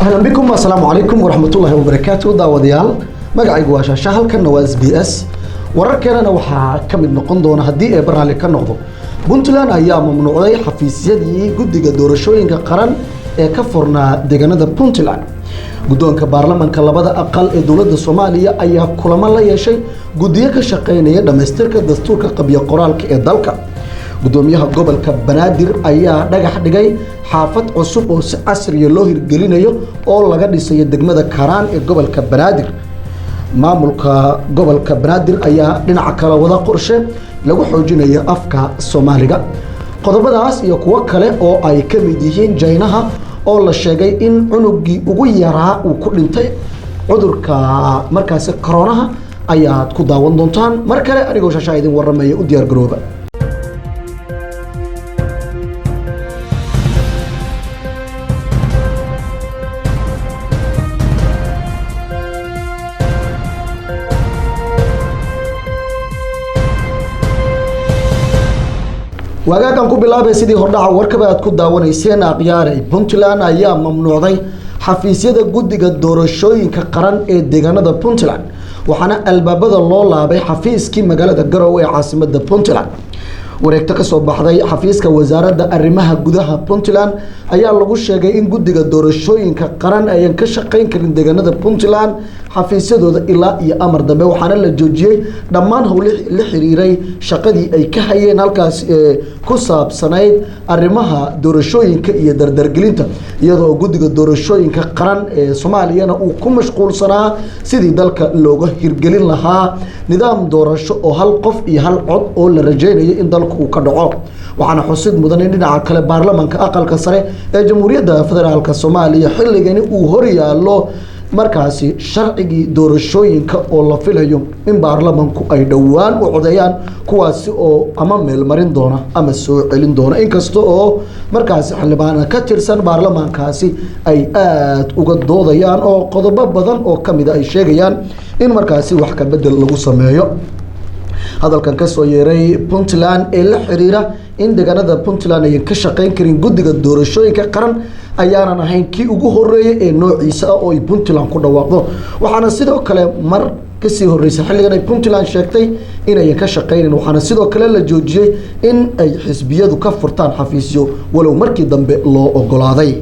أهلا بكم السلام عليكم ورحمة الله وبركاته داوديال مقعي قواشا شهل كنواز بي اس ورركنا وحا كمد نقون دون هدي برالي كنقضو بنتلان أيام ممنوعي حفيسيادي قدقى دورشوين قرن كفرنا ديغانادا بنتلان guddoonka baarlamaanka labada aqal ee dawladda Soomaaliya ayaa kulamo la yeeshay guddiyo ka shaqeynaya dhameystirka dastuurka qabyo qoraalka ee dalka gudoomiyaha gobolka Banaadir ayaa dhagax dhigay xaafad cusub oo si casri ah loo hirgelinayo oo laga dhisayo degmada Karaan ee gobolka Banaadir maamulka gobolka Banaadir ayaa dhinaca kale wada qorshe lagu xoojinayo afka Soomaaliga qodobadaas iyo kuwa kale oo ay ka mid yihiin jaynaha oo la sheegay in cunugii ugu yaraa uu ku dhintay cudurka markaas corona ayaad ku daawan doontaan mar kale anigoo shashaa idin waramaya u diyaar garooba وأجاكم كبلا بسيدي هردع وركبات كودا ونيسين أغياري بنتلان أيام ممنوعي حفيسية جودة الدورشوين كقرن الدجانة دا بنتلان وحنا الباب الله لابي حفيز كي مجال الجروي عاصمة دا بنتلان وريكتكسو بحضي حفيز كوزارة دا الرماها جودها بنتلان أيام لغوش جايين جودة الدورشوين كقرن أيام كشقين كرين دجانة دا بنتلان حفيسية دا إلا يأمر دا وحنا الجوجي دمان هو لحريري شقدي أي كهين هالكاس كوساب سنايد arrimaha doorashooyinka iyo dardargelinta iyadoo guddiga doorashooyinka qaran ee Soomaaliya uu ku mashquulsanaa sidii dalka looga hirgelin lahaa nidaam doorasho oo hal qof iyo hal cod oo la rajaynayo in dalku uu ka dhaco waxaana xusid mudan in dhinaca kale baarlamaanka aqalka sare ee Jamhuuriyadda Federaalka Soomaaliya xilligani uu horyaalo markaasi sharcigii doorashooyinka oo la filayo in baarlamaanku ay dhawaan u codeeyaan kuwaasi oo ama meel marin doona ama soo celin doona inkasta oo markaasi xildhibaanada ka tirsan baarlamaankaasi ay aad uga doodayaan oo qodobo badan oo kamid ay sheegayaan in markaasi wax ka bedel lagu sameeyo hadalkan ka soo yeeray Puntland ee la xiriira in deegaanada Puntland ay ka shaqeyn karin guddiga doorashooyinka qaran ayaanan ahayn kii ugu horeeyay ee noociisa oo ay Puntland ku dhawaaqdo waxaana sidoo kale mar kasii horeysay xilligan ay Puntland sheegtay in ay ka shaqeynayaan waxaana sidoo kale la joojiyay in ay xisbiyadu ka furtaan xafiisyo walow markii dambe loo ogolaaday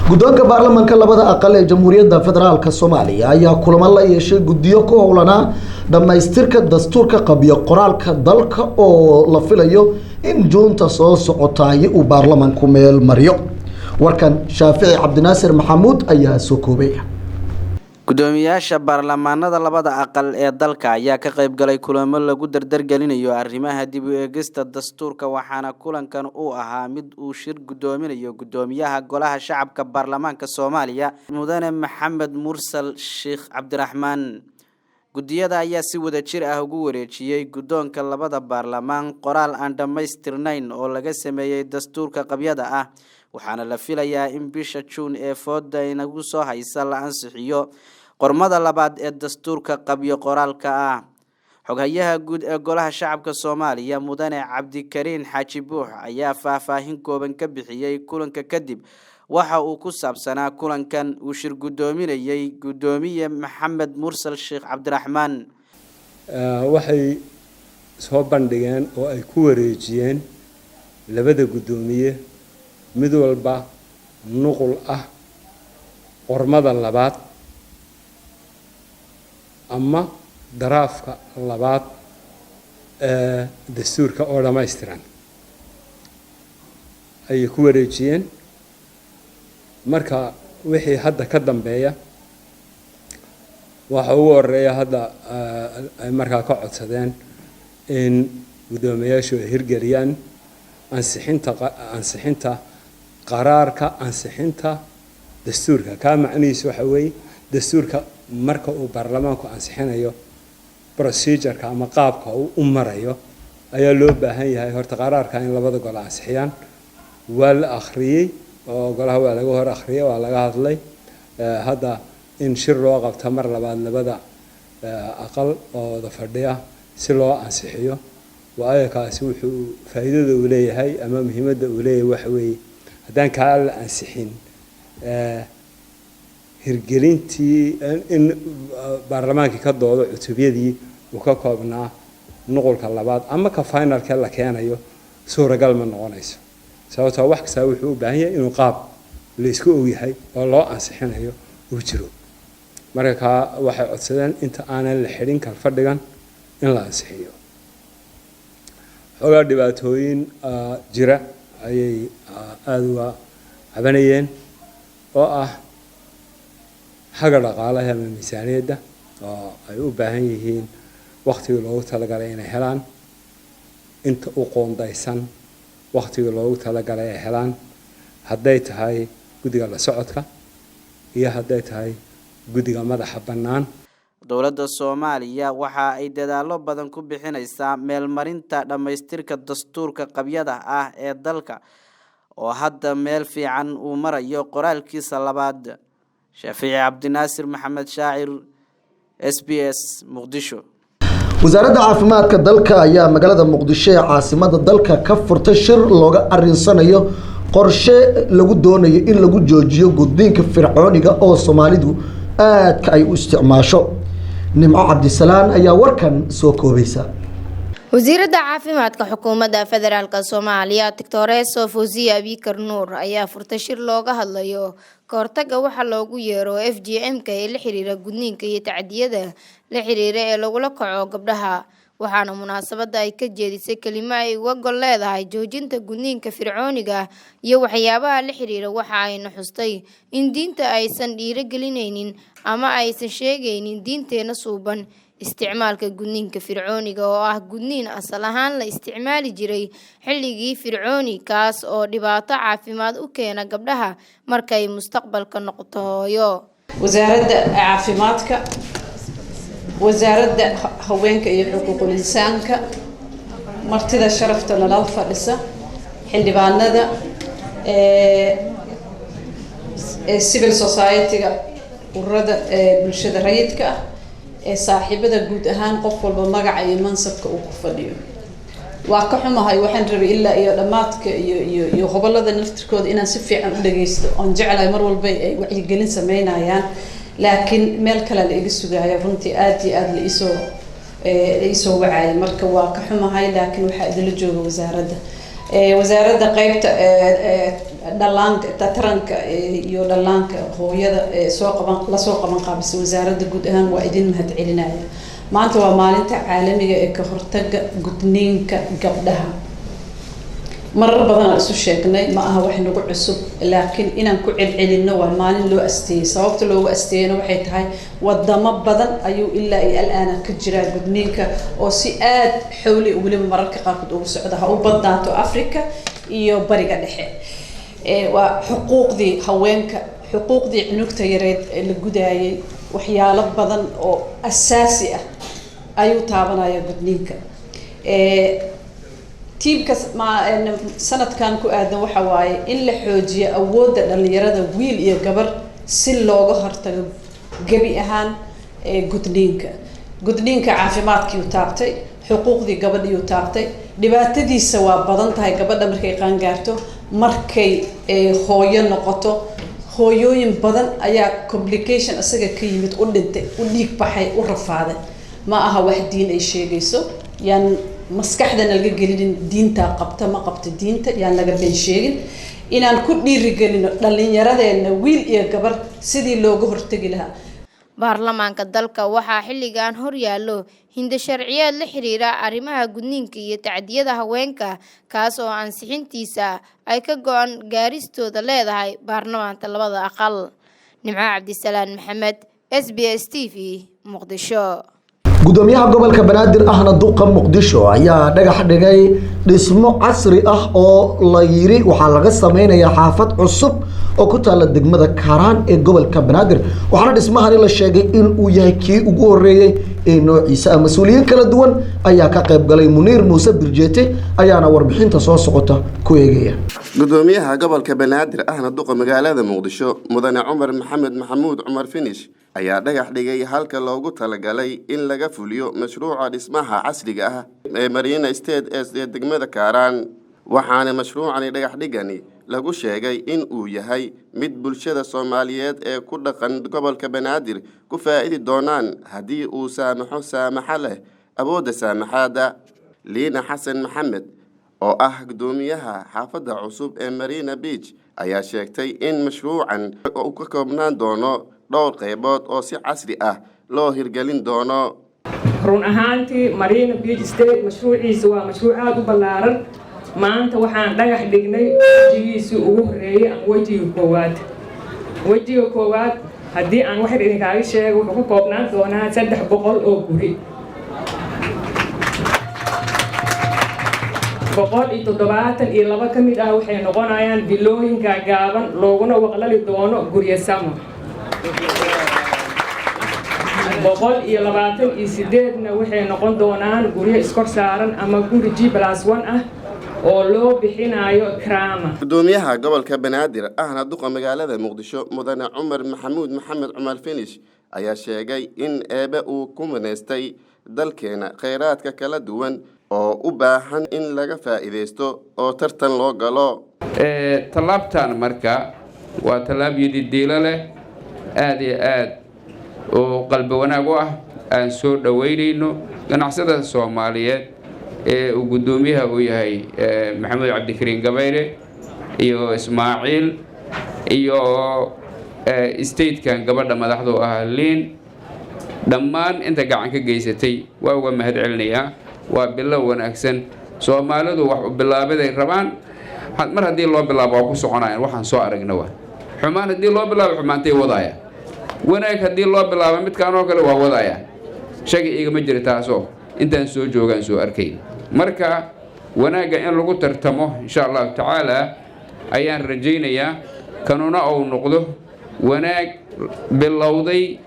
guddoonka baarlamaanka labada aqal ee Jamhuuriyadda Federaalka Soomaaliya ayaa kulamo la yeeshay guddiyo ku howlana dhameystirka dastuurka qabyo qoraalka dalka oo la filayo in juunta soo socotay uu baarlamaanku meel mariyo warkan Shaafici Cabdinaasir Maxamuud ayaa soo koobay gudoomiyaasha baarlamaanada labada aqal ee dalka ayaa ka qayb galay kulamo lagu dardargelinayo arrimaha dib u eegista dastuurka waxaana kulankan uu ahaa mid uu shir gudoominayo gudoomiyaha golaha shacabka baarlamaanka Soomaaliya mudane Maxamed Mursal Sheekh Cabdiraxmaan gudiyada ayaa si wada jir ah ugu wareejiyay guddoonka labada baarlamaan qoraal aan dhameystirnayn oo laga sameeyay dastuurka qabyada ah waxaana la filayaa in bisha June ee fooda inagu soo haysa la ansixiyo qormada labaad ee dastuurka qabyo qoraalka ah xogayaha guud ee golaha shacabka Soomaaliya mudane Cabdikariin Xaaji Buux ayaa faahfaahin kooban ka bixiyay kulanka kadib waxa uu ku saabsanaa kulankan uu shir gudoominayay gudoomiye Maxamed Mursal Sheekh Cabdiraxmaan waxay soo bandhigeen oo ay ku wareejiyeen labada gudoomiye mid walba nuqul ah qormada labaad ama daraafka labaad dastuurka oo dhameystiran ay ku wareejiyeen marka wixii hadda ka dambeeya waxa uu horeeya hadda ay markaa ka codsadeen in gudoomiyaashu ay hirgeliyaan ansixinta qaraarka ansixinta dastuurka ka macnihiisu waxa weeye dastuurka marka uu baarlamaanku ansixinayo procedure-ka ama qaabka uu u marayo ayaa loo baahan yahay horta qaraarka in labada gol ansixiyaan waa la akhriyay oo golaha waa laga hor akhriyay waa laga hadlay hadda in shir loo qabto mar labaad labada aqal oo wada fadhiya si loo ansixiyo waayo kaasi wuxuu faa'iidada u leeyahay ama muhiimadda u leeyahay waxa weeye haddaan kaa la ansixin hirgelintii in baarlamaankii ka doodo cutubiyadii uu ka koobnaa nuqulka labaad ama ka finalka la keenayo suuragal ma noqonayso sababtoo wax kasta wuxuu u baahan yahay inuu qaab la isku ogyahay oo loo ansixinayo uu jiro marka waxay codsadeen inta aanan la xidhin kal fadhigan in la ansixiyo xogaa dhibaatooyin jira ayay aad uga cabanayeen oo ah xagga dhaqaalaha ama miisaaniyadda oo ay u baahan yihiin waqtigii loogu talagalay inay helaan inta u qoondaysan waqtigii loogu talagalay ay helaan hadday tahay guddiga la socodka iyo hadday tahay guddiga madaxa bannaan dowladda Soomaaliya waxa ay dadaalo badan ku bixinaysaa meelmarinta dhamaystirka dastuurka qabyada ah ee dalka oo hadda meel fiican uu marayo qoraalkiisa labaad Shaafici Cabdinaasir Maxamed Shaacir SBS Muqdisho wasaaradda caafimaadka dalka ayaa magaalada Muqdisho ee caasimadda dalka ka furtay shir looga arinsanayo qorshe lagu doonayo in lagu joojiyo gudniinka fircooniga oo Soomaalidu aadka ay u isticmaasho Nimco Cabdisalaan ayaa warkan soo koobaysa wasiiradda caafimaadka xukuumadda federaalka Soomaaliya Dr. Fawziya Abikar Nuur ayaa furtay shir looga hadlayo ka hortagga waxa loogu yeero FGM-ka ee la xiriira gudniinka iyo tacdiyada la xiriira ee lagula kaco gabdhaha waxaana munaasabadda ay ka jeedisay kelimo ay uga gol leedahay joojinta gudniinka fircooniga iyo waxyaabaha la xiriira waxa ayna xustay in diinta aysan dhiirigelinaynin ama aysan sheegaynin diinteena suuban isticmaalka gudniinka fircooniga oo ah gudniin asal ahaan la isticmaali jiray xilligii fircooni kaas oo dhibaato caafimaad u keena gabdhaha markay mustaqbalka noqoto hooyo wasaaradda caafimaadka wasaaradda haweenka iyo xuquuqul insaanka martida sharafta lala fadhisa xildhibaanada civil society-ga ururada bulshada rayidka saaxiibada guud ahaan qof walba magaca iyo mansabka uu ku fadhiyo waa ka xumahay waxaan rabay ilaa iyo dhamaadka iyo gobolada naftirkooda inaan si fiican u dhageysto oon jecelahay mar walba ay wacyigelin sameynayaan laakiin meel kale la iga sugaayo runtii aad iyo aad la isoo wacay marka waa ka xumahay laakiin waxa idin la jooga wasaaradda qaybta dhallaanka taranka iyo dhallaanka hooyada la soo qaban qaabisay wasaaradda guud ahaan waa idin mahadcelinaya maanta waa maalinta caalamiga ee ka hortagga gudniinka gabdhaha marar badan aan isu sheegnay ma aha wax nagu cusub laakiin inaan ku celcelinno waa maalin loo asteeyay sababta loogu asteeyayna waxay tahay wadamo badan ayuu ilaa iyo al'aana ka jira gudniinka oo si aad xawli waliba mararka qaarkood ugu socda ha u badnaato Afrika iyo bariga dhexe waa xuquuqdii haweenka xuquuqdii cunugta yareed ee la gudaayay waxyaalo badan oo asaasi ah ayuu taabanaya gudniinka tiimka sanadkan ku aadan waxa waaye in la xoojiyo awoodda dhalinyarada wiil iyo gabar si looga hortago gabi ahaan gudniinka caafimaadkii u taabtay xuquuqdii gabadhii u taabtay dhibaatadiisa waa badan tahay gabadha markay qaangaarto markay hooyo noqoto hooyooyin badan ayaa complication asaga ka yimid u dhintay u dhiig baxay u rafaaday ma aha wax diin ay sheegayso yaan maskaxdana laga gelin diinta qabta ma qabta diinta yaan laga been sheegin inaan ku dhiirigelino dhalinyaradeena wiil iyo gabar sidii looga hortagi lahaa baarlamaanka dalka waxaa xilligan hor yaallo hinda sharciyeed la xiriira arrimaha gudniinka iyo tacdiyada haweenka kaas oo ansixintiisa ay ka go'an gaaristooda leedahay baarlamaanka labada aqal Nimco Cabdisalaan Maxamed SBS TV Muqdisho gudoomiyaha gobolka Banaadir ahna duqa Muqdisho ayaa dhagax dhigay dhismo casri ah oo la yiri waxa laga sameeyaa xaafad cusub oo ku taala degmada Karaan ee gobolka Banaadir waxaana dhismahani la sheegay in uu yahay kii ugu horeeyay ee noociisa mas'uuliyiin kala duwan ayaa ka qayb galay Muniir Muuse Birjeete ayaana warbixinta soo socota ku eegaya gudoomiyaha gobolka Banaadir ahna duqa magaalada Muqdisho mudane Cumar Maxamed Maxamuud Cumar Finish ayaa dhagax dhigay halka loogu talagalay in laga fuliyo mashruuca dhismaha casriga ah ee Marina State ee degmada Karaan waxaana mashruucani dhagax dhigani lagu sheegay in uu yahay mid bulshada Soomaaliyeed ee ku dhaqan gobolka Banaadir ku faa'iidi doonaan haddii uu saamaxa leh awoodda saamaxaada. Liina Xasan Maxamed oo ah gudoomiyaha xaafadda cusub ee Marina Beach ayaa sheegtay in mashruucan uu ka koobnaan doono dhowr qaybood oo si casri ah loo hirgelin doono. run ahaantii Marina Beach State mashruuciisa waa mashruuc aad u ballaaran. maanta waxaan dhagax dhignay wejigiisii ugu horeeyay ama wejiga koowaad haddii aan wax idinkaaga sheego wuxuu ka koobnaan doonaa 300 oo guri. 172 ka mid ah waxay noqonayaan bilooyin gaagaaban looguna waqlali doono guryo samo. 128na waxay noqon doonaan guryo iskor saaran ama guri G+1 ah oo loo bixinayo Krama. Gudoomiyaha gobolka Banaadir ahna duqa magaalada Muqdisho Mudane Cumar Maxamed Cumar Finish ayaa sheegay in eebe uu ku maneystay dalkeena kheyraadka kala duwan oo u baahan in laga faa'iideysto oo tartan loo galo. Talaabtan marka waa talaab yididiilo leh aad iyo aad oo qalbi wanaag ah aan soo dhaweynayno ganacsiyada Soomaaliyeed ee uu gudoomiyaha u yahay Maxamed Cabdikariin Gabayre iyo Ismaaciil iyo state-kan gabadha madaxdu ah Liin dhammaan inta gacan ka geysatay waa uga mahadcelinayaa. waa bilow wanaagsan. Soomaalidu wax u bilaabaday rabaan mar haddii loo bilaabo ku soconayaan waxaan soo aragnay waa xumaan haddii loo bilaabo xumaantay wadaya wanaag haddii loo bilaabo midkaan oo kale waa wadaya shaqo igama jira taasoo intaan soo joogaan soo arkay. marka wanaaga in lagu tartamo insha Allah taala ayaan rajaynayaa kanuna oo noqdo wanaag bilowday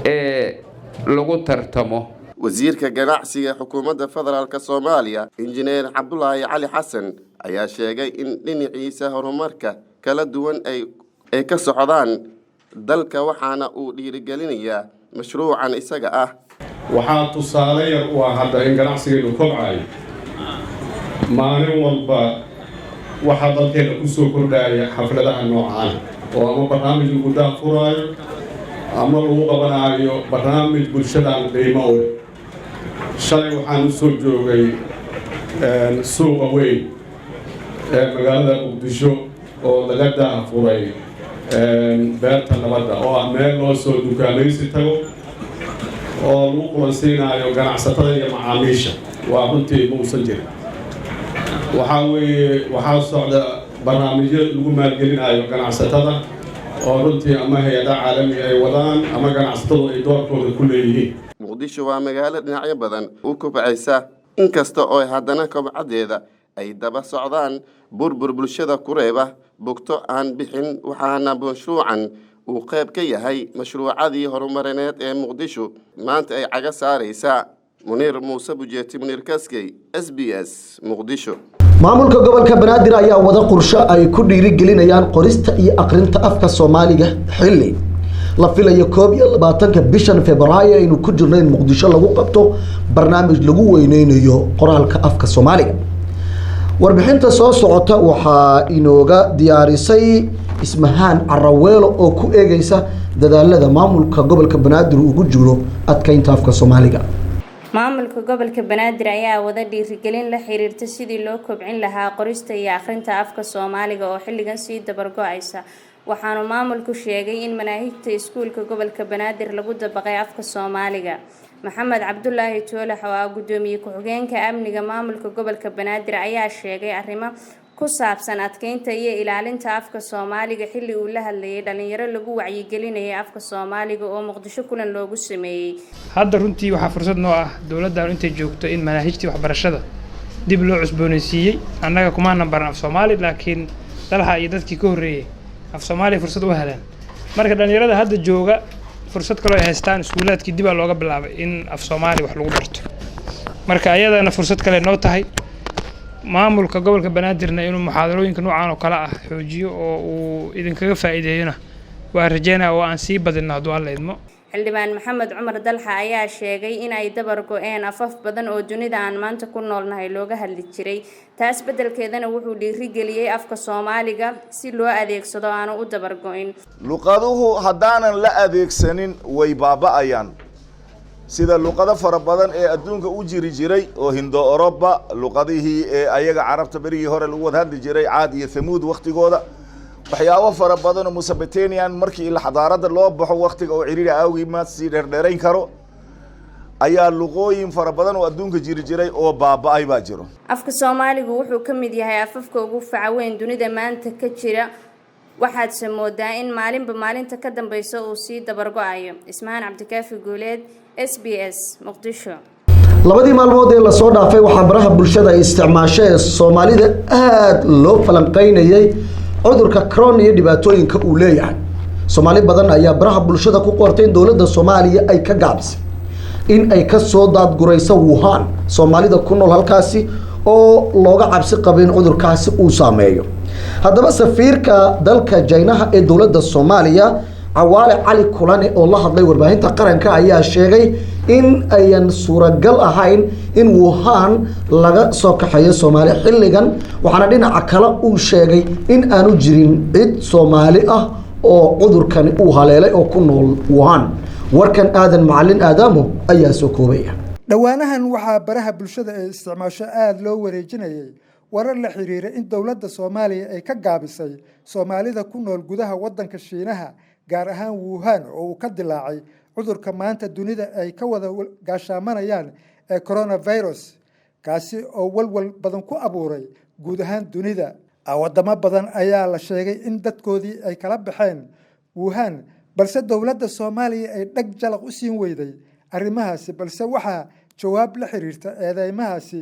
ee lagu tartamo. wasiirka ganacsiga xukuumadda federaalka Soomaaliya injineer Cabdullaahi Cali Xasan ayaa sheegay in dhinaciisa horumarka kala duwan ay ka socdaan dalka waxaana uu dhiirigelinayaa mashruucan isaga ah. waxaa tusaale yar u ah hadda in ganacsigeenu kobcayo maalin walba waxaa dalkeena ku soo kordhaya xafladaha noocaan oo ama barnaamij lagu daafuraayo ama lagu qabanayo barnaamij bulshadaan qiimo u leh. shalay waxaan u soo joogay suuqa weyn ee magaalada Muqdisho oo laga daafuray beerta nabadda oo ah meel loo soo dukaamaysi tago oo lagu kulansiinayo ganacsatada iyo macaamiisha. waa runtii muusan jirin. waxaa socda barnaamijyo lagu maalgelinayo ganacsatada oo runtii ama hay'adaha caalamiga ay wadaan ama ganacsatadu ay doorkooda ku leeyihiin. Muqdisho waa magaalo dhinacyo badan u kobcaysa inkasta oo haddana kobcadeeda ay daba socdaan burbur bulshada ku reeba bogto aan bixin. waxaana mashruucan uu qayb ka yahay mashruucadii horumarineed ee Muqdisho maanta ay caga saaraysa. Muniir Muuse Bujeeti, Muniir Kaskey, SBS Muqdisho. maamulka gobolka Banaadir ayaa wada qorshe ay ku dhiirigelinayaan qorista iyo aqrinta afka Soomaaliga xilli la filayo 21 bishan Febraayo inuu ku jirno in Muqdisho lagu qabto barnaamij lagu weyneynayo qoraalka afka Soomaaliga. warbixinta soo socota waxaa inooga diyaarisay Ismahaan Caraweelo oo ku eegaysa dadaalada maamulka gobolka Banaadir ugu jiro adkeynta afka Soomaaliga. maamulka gobolka Banaadir ayaa wada dhiirigelin la xiriirta sidii loo kobcin lahaa qorista iyo akhrinta afka Soomaaliga oo xilligan sii dabar go'aysa. waxaanu maamulku sheegay in manaahijta iskuulka gobolka Banaadir lagu dabaqay afka Soomaaliga. Maxamed Cabdullaahi Toole oo gudoomiye ku-xigeenka amniga maamulka gobolka Banaadir ayaa sheegay arrimo ku saabsan adkeynta iyo ilaalinta afka Soomaaliga xilli uu la hadlayay dhalinyaro lagu wacyigelinayay afka Soomaaliga oo Muqdisho kulan loogu sameeyay. hadda runtii waxaa fursad noo ah dawladda intay joogto in manaahijtii waxbarashada dib loo cusboonaysiiyay. annaga kumaana baran af Soomaali laakiin dalha iyo dadkii ka horeeyay af Soomaali fursad u heleen. marka dhalinyarada hadda jooga fursad kale ay haystaan iskuulaadkii dib looga bilaabay in af Soomaali wax lagu barto. marka ayadana fursad kale noo tahay maamulka gobolka Banaadirna inuu muxaadarooyinka noocan oo kala ah xoojiyo oo uu idinkaga faa'iideeyana waa rajeynaa oo aan sii badino hadduu alla idmo. xildhibaan maxamed cumar dalxa ayaa sheegay in ay dabar go'een afaf badan oo dunida aan maanta ku noolnahay looga hadli jiray taas beddelkeedana wuxuu dhiirigeliyay afka Soomaaliga si loo adeegsado aanu u dabar go'in luqaduhu haddaanan la adeegsanin way baaba'ayaan sida luqado fara badan ee adduunka u jiri jiray oo Hindo Europa luqadihii ee ayaga carabta berigii hore lagu wada hadli jiray Caad iyo Thamuud waqtigooda waxyaabo fara badan oo Mesopotamian markii la xadaarada loo baxo waqtiga oo ciriiri awgi ma si dheerdheerayn karo ayaa luqooyin fara badan oo adduunka jiri jiray oo baaba'ay baa jiro afka Soomaaligu wuxuu ka mid yahay afafka ugu facaweyn dunida maanta ka jira waxaad samoodaa in maalinba maalinta ka dambayso uu sii dabar go'ayo Ismaan Cabdikaafi Guuleed SBS Muqdisho labadii maalmood ee la soo dhaafay waxa baraha bulshada ay isticmaashay Soomaalida aad loo falanqeynayay cudurka corona iyo dhibaatooyinka uu leeyahay Soomaali badan ayaa baraha bulshada ku qortay in dawladda Soomaaliya ay ka gaabisay in ay ka soo daadgurayso Wuhan Soomaalida ku nool halkaasi oo looga cabsi qabin cudurkaasi uu saameeyo haddaba safiirka dalka Jaynaha ee dawladda Soomaaliya Cawaale Cali Kulane oo la hadlay warbaahinta qaranka ayaa sheegay in ayan suuragal ahayn in Wuhan laga soo kaxeeyo Soomaali xilligan waxaana dhinaca kale uu sheegay in aanu jirin cid Soomaali ah oo cudurkan uu haleelay oo ku nool Wuhan warkan aadan macallin aadaamo ayaa soo koobaya dhawaanahan waxaa baraha bulshada ee isticmaasho aad loo wareejinayay warar la xiriira in dawladda Soomaaliya ay ka gaabisay Soomaalida ku nool gudaha wadanka Shiinaha gaar ahaan Wuhan oo uu ka dilaacay cudurka maanta dunida ay ka wada gaashaamanayaan ee coronavirus kaasi oo walwal badan ku abuuray guud ahaan dunida wadamo badan ayaa la sheegay in dadkoodii ay kala baxeen Wuhan balse dawladda Soomaaliya ay dhag jalaq u siin weyday arrimahaasi balse waxa jawaab la xiriirta eedeymahaasi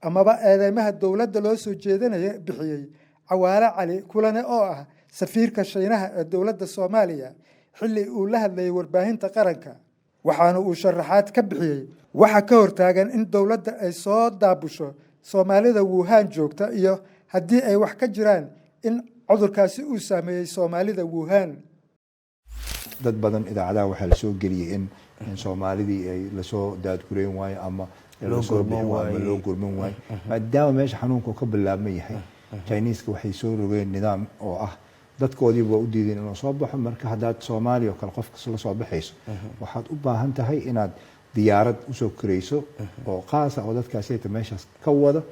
amaba eedeymaha dawladda loo soo jeedinaya bixiyay Cawaale Cali Kulane oo ah safiirka Shiinaha ee dawladda Soomaaliya xilli uu la hadlayay warbaahinta qaranka waxaana uu sharaxaad ka bixiyay waxa ka hortaagan in dawladda ay soo daabusho Soomaalida Wuhan joogta iyo haddii ay wax ka jiraan in cudurkaasi uu saameeyay Soomaalida Wuhan dad badan idaacadaha waxa la soo geliyay in Soomaalidii ay la soo daadgureen waay ama loo gurman waay maadaama meesha xanuunku ka bilaabmay yahay Chinese waxay soo rogeen nidaam oo ah dadkoodii waa u diideen inuu soo baxo marka hadaad Soomaaliya kala qof la soo baxayso waxaad u baahan tahay inaad diyaarad u soo kireyso oo qaas ah oo dadkaasi ay meeshaas ka wada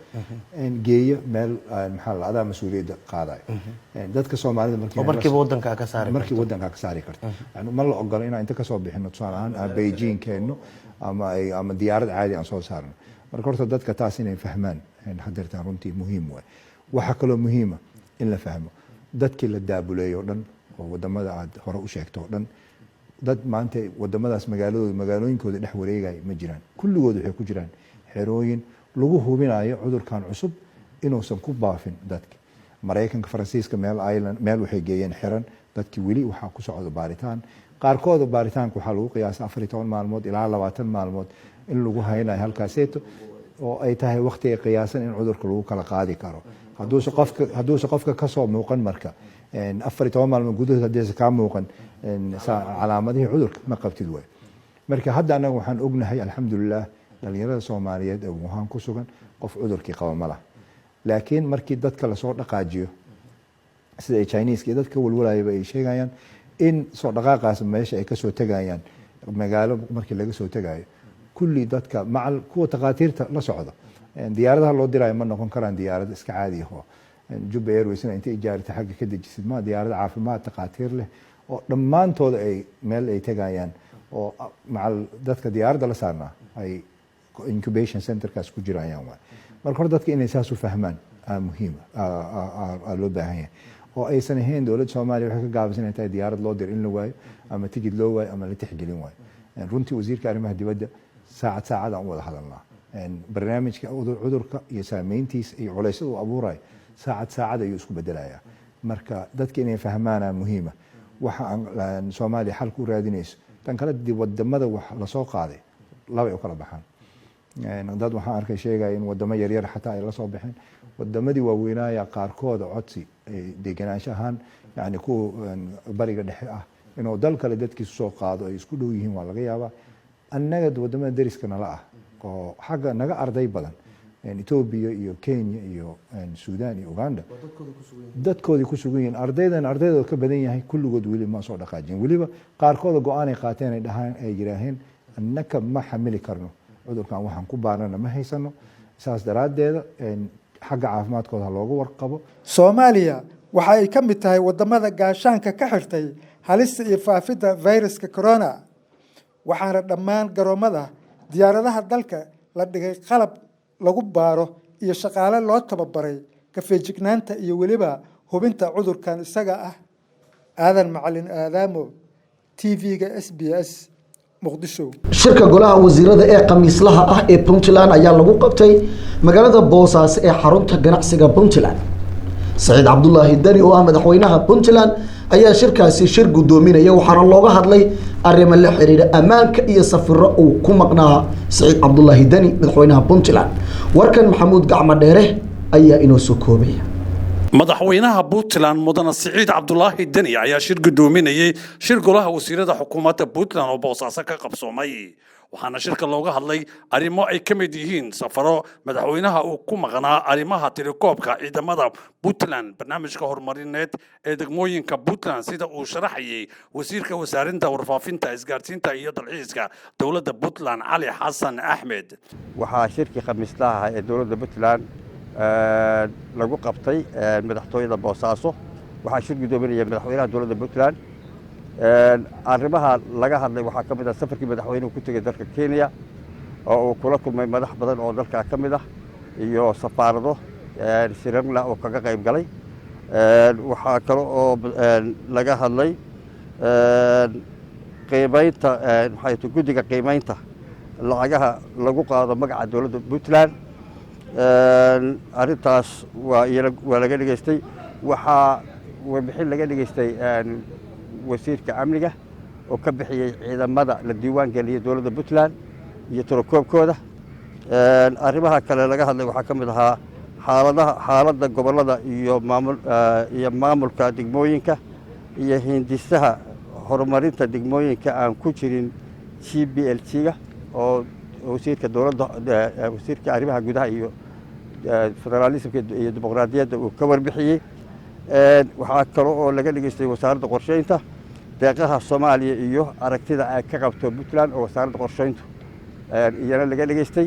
in geeyo meel maxal adaa mas'uuliyadda qaaday dadka Soomaalida markii wadanka ka saari karto yani ma la ogolo in inta ka soo bixino tusaalahan Beijing keeno ama diyaarad caadi aan soo saarno marka horta dadka taas inay fahmaan hadirtaan runtii muhiim waxa kale oo muhiim ah in la fahmo dadkii la daabuleeyo dhan oo wadamada aad hore u sheegto dhan dad maanta wadamadaas magaalooyinkooda dhex wareegay ma jiraan kulligood waxay ku jiraan xerooyin lagu hubinayo cudurkan cusub inuusan ku baafin dadka Mareykanka Faransiiska meel waxay geeyeen xiran dadkii weli waxa ku socdo baaritaan qaarkood baaritaanku waxa lagu qiyaasay 14 maalmood ilaa 20 maalmood in lagu haynayo halkaaseeto oo ay tahay waqti ay qiyaasan in cudurka lagu kala qaadi karo hadduu qofka ka soo muuqan marka 14 maalmood gudahood haddii ka muuqan calaamadihii cudurka ma qabtid way marka hadda anagu waxaan ognahay alxamdulillah dhalinyarada Soomaaliyeed ee Wuhan ku sugan qof cudurkii qaba ma laha laakiin markii dadka la soo dhaqaajiyo sida Chinese iyo dadka walwalayba ay sheegayaan in soo dhaqaaqaas meesha ay ka soo tagayaan magaalo markii laga soo tagayo kulli dadka macal kuwa taqaatiirta la socda diyaaradaha loo diray ma noqon karaan diyaarad iska caadi ah Juba Airways inta ijaarta xagga ka dejisid ma diyaarad caafimaad taqaatiir leh oo dhamaantood ay meel ay tagayaan oo macal dadka diyaaradda la saarnaa ay incubation center kaas ku jirayaan marka hore dadka inay saas u fahmaan muhiim loo baahan yahay oo aysan ahayn dawladda Soomaaliya waxay ka gaabsan inay diyaarad loo dir in la waayo ama tigid loo waayo ama la tixgelin waayo runtii wasiirka arrimaha dibadda saacad aan wada hadalnaa barnaamijka cudurka iyo saameyntiisa iyo culaysyada uu abuuray saacad ayuu isku bedelayaa marka dadka inay fahmaan muhiima waxa aan Soomaaliya xal ku raadinayso tan kale wadamada wax la soo qaaday laba ay kala baxaan dad waxaan arkay sheegay in wadamo yaryar xataa ay la soo baxeen wadamadii waaweynaya qaarkood codsi deganaansho ahaan yani ku bariga dhexe ah inuu dal kale dadkiisu soo qaado ay isku dhow yihiin waa laga yaabaa annaga wadamada deriska nala ah oo xagga naga arday badan Ethiopia iyo Kenya iyo Sudan iyo Uganda dadkoodii ku sugan yihiin ardayda ka badan yahay kulligood weli ma soo dhaqaajin weliba qaarkood go'aan ay qaateen ay dhahaan ay yiraahdeen annaka ma xamili karno cudurkan waxaan ku baarana ma haysano saas daraadeeda xagga caafimaadkooda looga warqabo Soomaaliya waxa ay ka mid tahay wadamada gaashaanka ka xirtay halista iyo faafidda viruska corona waxaana dhammaan garoomada diyaaradaha dalka la dhigay qalab lagu baaro iyo shaqaale loo tababaray ka feejignaanta iyo weliba hubinta cudurkan isaga ah aadan macalin aadaamo TV-ga SBS Muqdisho shirka golaha wasiirada ee khamiislaha ah ee Puntland ayaa lagu qabtay magaalada Boosaaso ee xarunta ganacsiga Puntland Saciid Cabdullaahi Dani oo ah madaxweynaha Puntland ayaa shirkaasi shir gudoominaya waxaana looga hadlay arrimo la xiriira ammaanka iyo safarro uu ku maqnaa Saciid Cabdullaahi Dani madaxweynaha Puntland warkan Maxamuud Gacma Dheere ayaa inoo soo koobaya madaxweynaha Puntland mudane Saciid Cabdullaahi Dani ayaa shir gudoominayay shir golaha wasiirada xukuumadda Puntland oo Boosaaso ka qabsoomay waxaana shirka looga hadlay arrimo ay ka mid yihiin safaro madaxweynaha uu ku maqnaa arrimaha telekoobka ciidamada Puntland barnaamijka horumarineed ee degmooyinka Puntland sida uu sharaxayay wasiirka wasaaradda warfaafinta isgaarsiinta iyo dalxiiska dowladda Puntland Cali Xasan Axmed waxaa shirkii khamiislaha ee dowladda Puntland lagu qabtay madaxtooyada Boosaaso waxaa shir gudoominaya madaxweynaha dowladda Puntland arrimaha laga hadlay waxaa ka mid ah safarkii madaxweynuhu ku tagay dalka Kenya oo uu kula kulmay madax badan oo dalka ka mid ah iyo safaarado shirarna oo kaga qayb galay waxaa kale oo laga hadlay qiimaynta guddiga qiimaynta lacagaha lagu qaado magaca dowladda Puntland arintaas waa laga dhageystay waxaa warbixin laga dhageystay wasiirka amniga oo ka bixiyay ciidamada la diiwaan geliyay dowladda Puntland iyo tirakoobkooda arrimaha kale laga hadlay waxaa ka mid ahaa xaaladda gobolada iyo maamulka degmooyinka iyo hindisaha horumarinta degmooyinka aan ku jirin GBLT-ga oo wasiirka arrimaha gudaha iyo federalismka iyo dimuqraadiyadda uu ka warbixiyay waxaa kale oo laga dhageystay wasaaradda qorsheynta deeqaha Soomaaliya iyo aragtida ay ka qabto Puntland oo wasaaradda qorsheyntu iyana laga dhageystay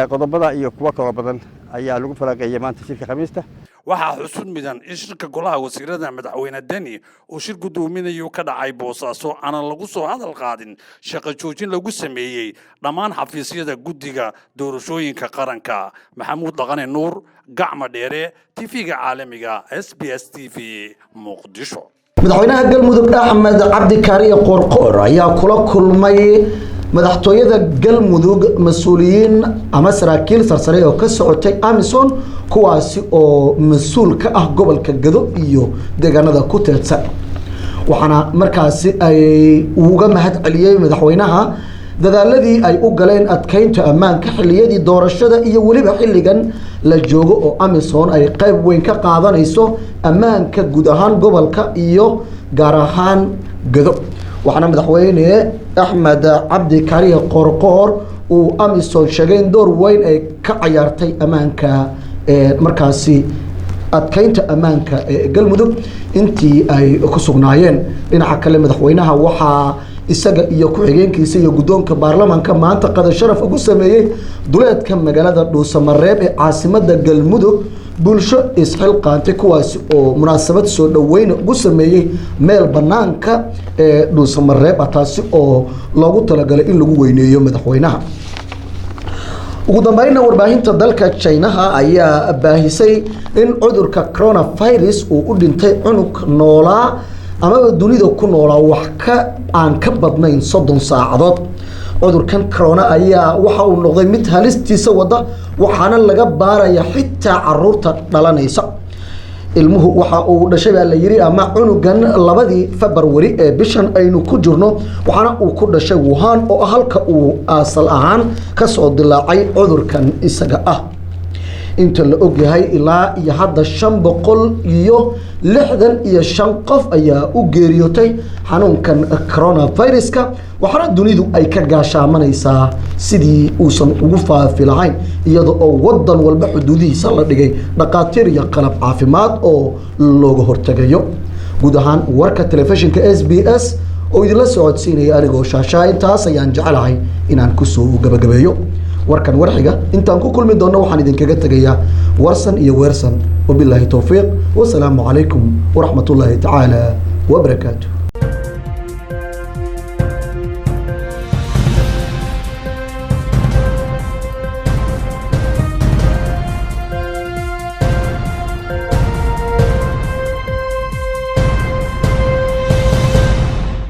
qodobada iyo kuwa kale badan ayaa lagu falanqeeyay maanta shirka khamiista waxaa xusud midan in shirka golaha wasiirada madaxweyne Dani uu shir gudoominayo ka dhacay Boosaaso aan lagu soo hadal qaadin shaqo joojin lagu sameeyay dhammaan xafiisyada guddiga doorashooyinka qaranka Maxamuud Dhaqane Nuur Gacma Dheere TV-ga caalamiga SBS TV Muqdisho madaxweynaha galmudug Axmed Cabdi Kaariye Qoorqoor ayaa kula kulmay madaxtooyada galmudug mas'uuliyiin ama saraakiil sarsare oo ka socotay Amazon kuwaasi oo mas'uul ka ah gobolka Gado iyo deegaanada ku teedsan waxaana markaasi ay uga mahad celiyay madaxweynaha dadaaladii ay u galeen adkeynta ammaanka xilliyadii doorashada iyo waliba xilligan la joogo oo Amazon ay qayb weyn ka qaadanayso ammaanka guud ahaan gobolka iyo gaar ahaan Gado waxaana madaxweyne Axmed Cabdi Kaariye Qoorqoor uu Amazon sheegay in door weyn ay ka ciyaartay ammaanka markaasi adkeynta ammaanka ee galmudug intii ay ku sugnaayeen dhinaca kale madaxweynaha waxaa isaga iyo ku-xigeenkiisa iyo guddoonka baarlamaanka maanta qada sharaf ugu sameeyay duleedka magaalada Dhuusamareeb ee caasimadda galmudug bulsho isxilqaantay kuwaasi oo munaasabad soo dhaweyn ugu sameeyay meel banaanka ee Dhuusamareeb taasi oo loogu talagalay in lagu weyneeyo madaxweynaha ugu dambeynna warbaahinta dalka China ayaa baahisay in cudurka coronavirus uu u dhintay cunug noolaa ama dunida ku noolaa wax ka aan ka badnayn 30 saacadood cudurkan corona ayaa waxa uu noqday mid halistiisa wada waxaana laga baaraya xitaa caruurta dhalanaysa ilmuhu waxa uu dhashay baa la yiri ama cunugan 2 February ee bishan aynu ku jirno waxaana uu ku dhashay Wuhan oo halka uu asal ahaan ka soo dilaacay cudurkan isaga ah inta la ogyahay ilaa iyo hadda 565 qof ayaa u geeriyootay xanuunkan coronaviruska waxaana dunidu ay ka gaashaamanaysaa sidii uusan ugu faafi lahayn iyada oo wadan walba xuduudihiisa la dhigay dhaqaatiir iyo qalab caafimaad oo looga hortagayo guud ahaan warka telefishinka SBS oo idinla socodsiinaya anigoo shaashaa intaas ayaan jecelahay inaan kusoo gabagabeeyo warkan warxiga intaan ku kulmi doono waxaan idinkaga tegayaa warsan iyo weersan wabilaahi towfiiq wasalaamu calaykum waraxmatullaahi tacaala wabarakaatu